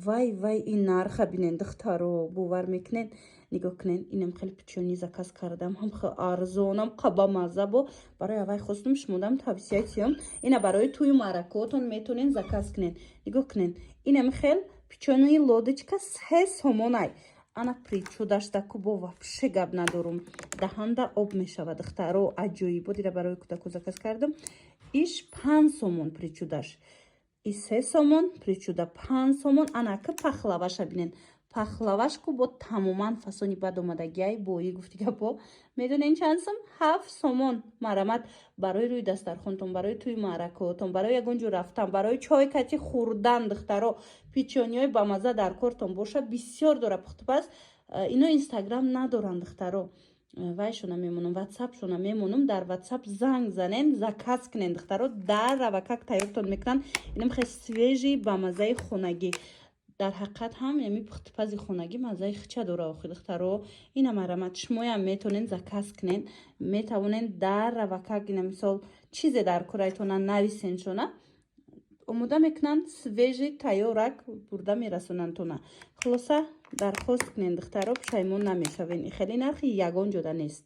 вай ин нарха бинен духтаро бовар мекунен. нигоҳ кунен, инам хеле печёни заказ кардам, ҳам хеле арзонам, қаба мазза бо. барои авай хостум шумодам тавсияи сиём. ина барои тӯи маъракаотон метонен заказ кунен. нигоҳ кунен, инам хел печёни лодочка 3 сомонай. ана причудаштаку бо вообще гап надорум. даҳанда об мешавад духтаро, аҷоибо. дира барои кӯдаку заказ кардам. иш 5 сомон причудаш. И 3 сомон причуда 5 сомон. анака пахлаваша бинен. пахлавашку бо тамоман фасони бад омадагиай бои гуфтига бо медонен чанд сом? 7 сомон. марамат барои рӯи дастархонтон, барои тӯи маъракаотон, барои ягон ҷо рафтан, барои чой кати хурдан духтаро печёниҳои ба мазза дар кортон боша бисёр дора. пухтупас ино инстаграм надоранд духтаро. вайшона мемонам, ватсапшона мемонам. дар ватсап занг занен, заказ кунен духтаро. дар равакак тайёртон мекунанд. инам хеле свежи ба маззаи хонагӣ. дар ҳақиқат ҳам ями пухтупази хонагӣ маззаи хича дора охи духтаро. ина марамат шумоям метонен заказ кунен. метавонен дар равакак ина мисол чизе дар кӯрайтона нависен шона омода мекунанд, свежи тайёрак бурда мерасонандтона. хулоса дархост кунен духтаро, пушаймон намешавен. хеле нархи ягон ҷода нест.